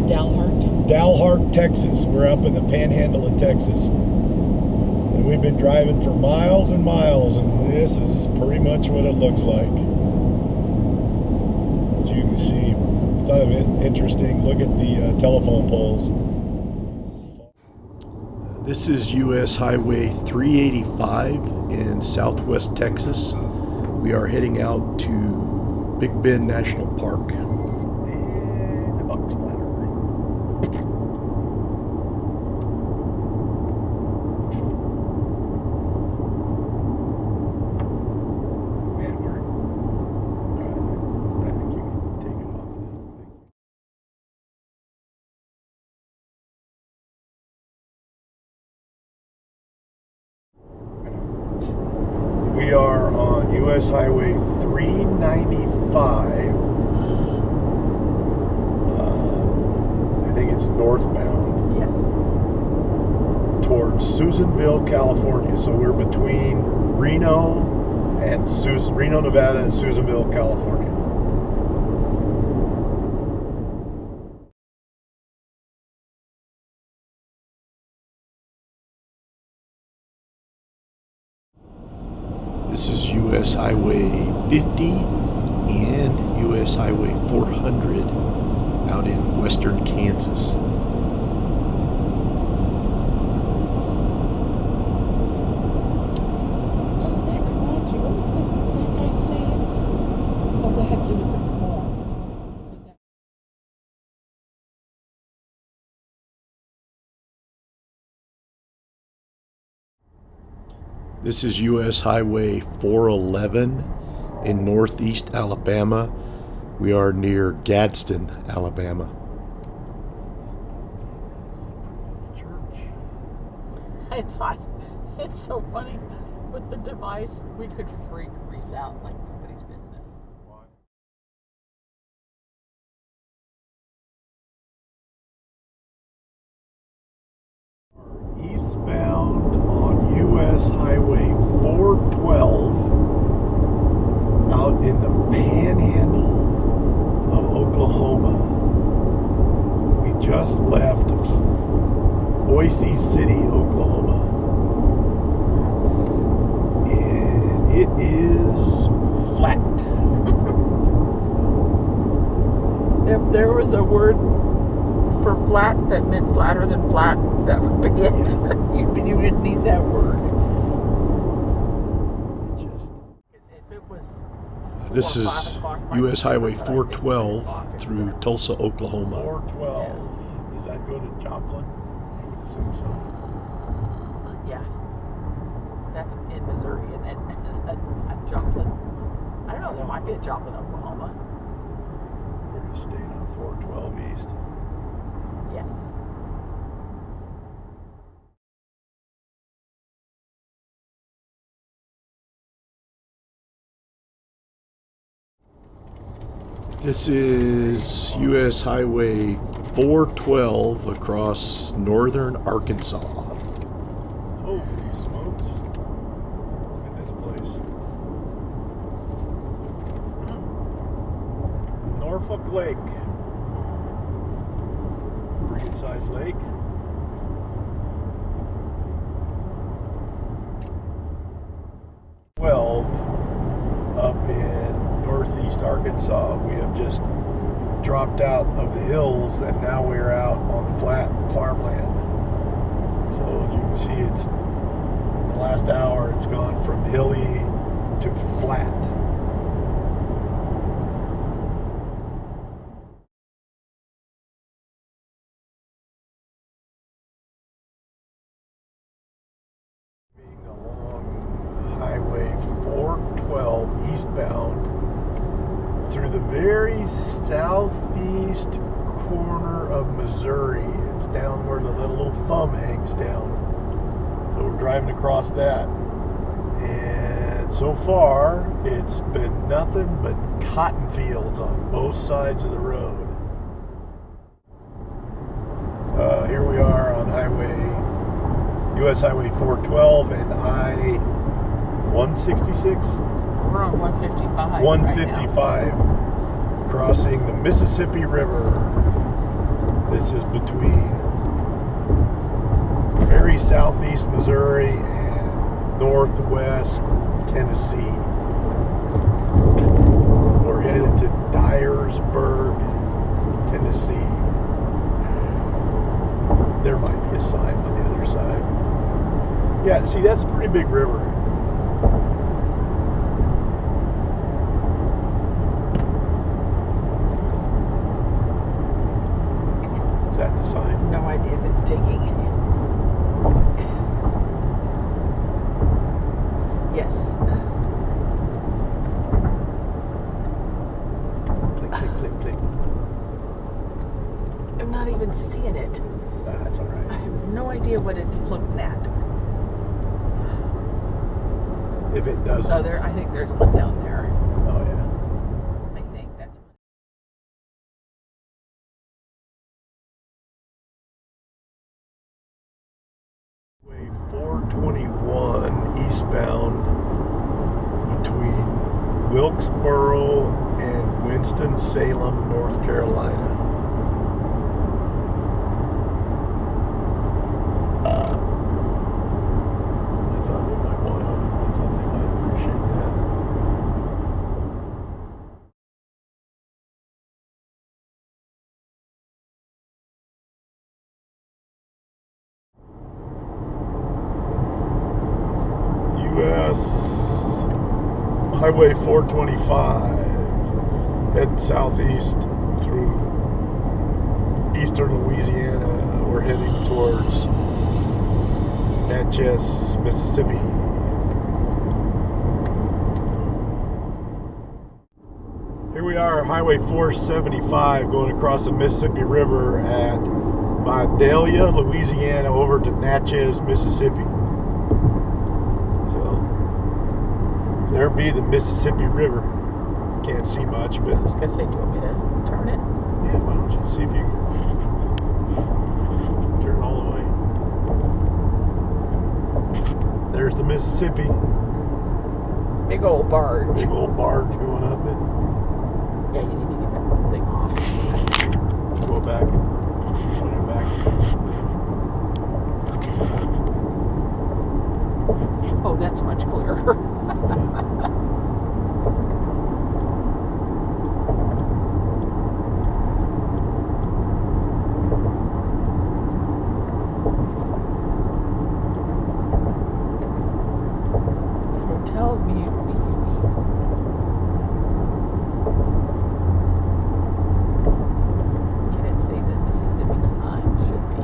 Speaker 2: Dalhart.
Speaker 3: Dalhart, Texas. We're up in the panhandle of Texas. And we've been driving for miles and miles, and this is pretty much what it looks like. As you can see, it's kind of interesting. Look at the telephone poles.
Speaker 1: This is US Highway 385 in southwest Texas. We are heading out to Big Bend National Park. And the buck splatter. Man, I think you can take it off now. We are on US Highway 395. I think it's northbound
Speaker 2: Yes.
Speaker 1: towards Susanville, California. So we're between Reno, Nevada, and Susanville, California. This is US Highway 50 and US Highway 400 out in western Kansas.
Speaker 2: Oh, that reminds me. What was that guy saying? Oh, that had to do with the corn.
Speaker 1: This is US Highway 411 in northeast Alabama. We are near Gadsden, Alabama.
Speaker 2: I thought it's so funny. with the device, we could freak Reese out like nobody's business.
Speaker 1: Eastbound on US Highway 412 out in the panhandle of Oklahoma. We just left Boise City, Oklahoma. And it is flat.
Speaker 2: If there was a word for flat that meant flatter than flat, that would be it. You would need that word. If it was
Speaker 3: This
Speaker 2: 4 or
Speaker 3: is
Speaker 2: 5 o'clock,
Speaker 3: US Highway
Speaker 2: but I think
Speaker 3: 412
Speaker 2: 3 o'clock is
Speaker 3: through
Speaker 2: better.
Speaker 3: Tulsa, Oklahoma.
Speaker 1: 412. Does that go to Joplin? I would assume so.
Speaker 2: Yeah. That's in Missouri, and at Joplin. I don't know, there might be a Joplin, Oklahoma.
Speaker 1: We're going to stay on 412 East.
Speaker 2: Yes.
Speaker 3: This is US Highway 412 across northern Arkansas.
Speaker 1: Holy smokes. Look at this place. Norfolk Lake. Pretty good sized lake. Up in northeast Arkansas. We have just dropped out of the hills and now we're out on the flat farmland. So as you can see, it's in the last hour it's gone from hilly to flat. Being along Highway 412 eastbound through the very southeast corner of Missouri. It's down where the little thumb hangs down. So we're driving across that. And so far, it's been nothing but cotton fields on both sides of the road. Here we are on US Highway 412 and I-166?
Speaker 2: We're on 155.
Speaker 1: 155, crossing the Mississippi River. This is between very southeast Missouri and northwest Tennessee. We're headed to Dyersburg, Tennessee. There might be a sign on the other side. Yeah, see, that's a pretty big river. Is that the sign?
Speaker 2: No idea if it's taking. Yes.
Speaker 1: Click, click, click, click.
Speaker 2: I'm not even seeing it.
Speaker 1: That's all
Speaker 2: I
Speaker 1: right.
Speaker 2: have no idea what it's looking at.
Speaker 1: If it doesn't.
Speaker 2: Oh, I think there's one down there.
Speaker 1: Oh, yeah.
Speaker 2: I think that's one.
Speaker 1: Way 421 eastbound between Wilkesboro and Winston-Salem, North Carolina. I thought they might appreciate that. US Highway 425 heading southeast through eastern Louisiana. We're heading towards Natchez, Mississippi. Here we are, Highway 475, going across the Mississippi River at Vidalia, Louisiana, over to Natchez, Mississippi. So There be the Mississippi River. Can't see much, but
Speaker 2: I was gonna say, do you want me to turn it?
Speaker 1: yeah, why don't you see if you can turn all the way. There's the Mississippi.
Speaker 2: Big old barge.
Speaker 1: Big old barge going up it.
Speaker 2: Yeah, you need to get that thing off.
Speaker 1: Go back. Put it back.
Speaker 2: Oh, that's much clearer. Hotel view. Can't see the Mississippi sign. Should be.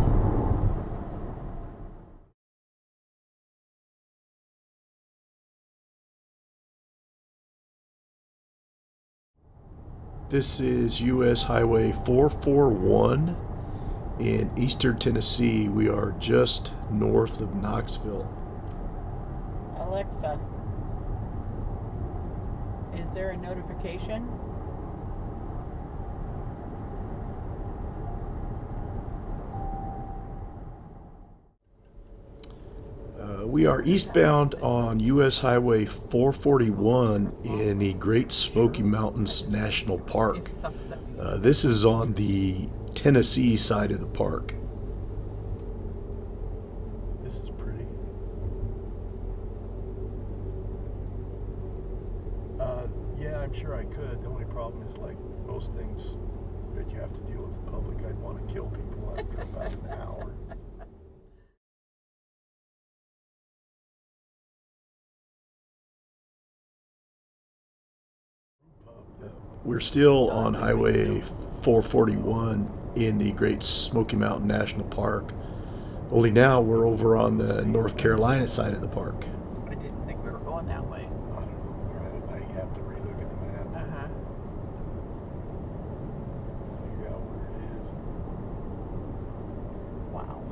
Speaker 3: This is US Highway 441 in eastern Tennessee. We are just north of Knoxville.
Speaker 2: Alexa, is there a notification?
Speaker 3: We are eastbound on US Highway 441 in the Great Smoky Mountains National Park.
Speaker 2: It's something that we
Speaker 3: This is on the Tennessee side of the park.
Speaker 1: This is pretty. Yeah, I'm sure I could. The only problem is, like most things that you have to deal with the public, I'd want to kill people after about an hour.
Speaker 3: We're still on Highway 441 in the Great Smoky Mountain National Park. Only now we're over on the North Carolina side of the park.
Speaker 2: I didn't think we were going that way.
Speaker 1: I don't know. I have to relook at the map.
Speaker 2: Uh-huh.
Speaker 1: Figure out where it is.
Speaker 2: Wow.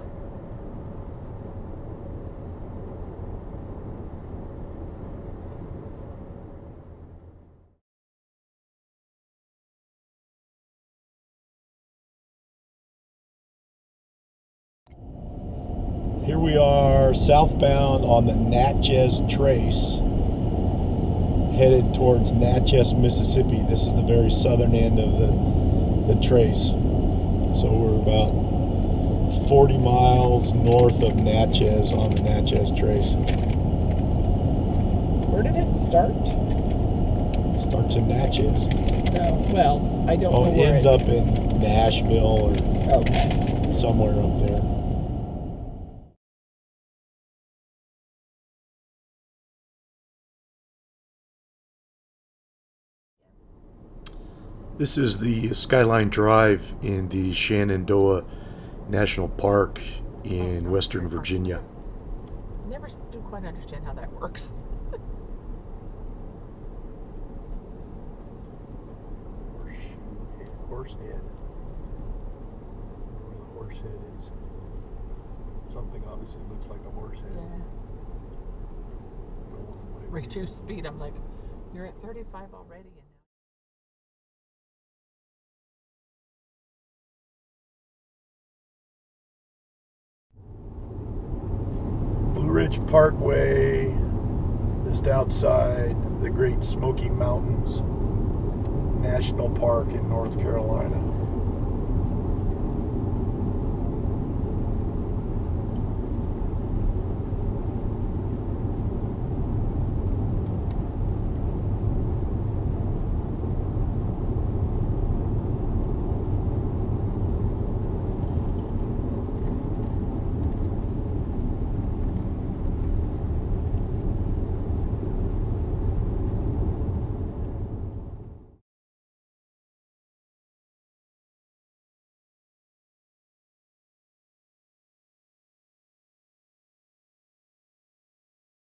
Speaker 3: Here we are southbound on the Natchez Trace, headed towards Natchez, Mississippi. This is the very southern end of the trace. So we're about 40 miles north of Natchez on the Natchez Trace.
Speaker 2: Where did it start?
Speaker 3: Starts in Natchez.
Speaker 2: No. Well, I don't
Speaker 3: Oh,
Speaker 2: know
Speaker 3: it
Speaker 2: where
Speaker 3: ends up in Nashville or
Speaker 2: Okay.
Speaker 3: somewhere up there. This is the Skyline Drive in the Shenandoah National Park in Western Virginia.
Speaker 2: Never do quite understand how that works.
Speaker 1: Horse head. Where the horse head is. Something obviously looks like a horse head.
Speaker 2: Reduce speed. I'm like, you're at 35 already. And
Speaker 1: Blue Ridge Parkway, just outside the Great Smoky Mountains National Park in North Carolina.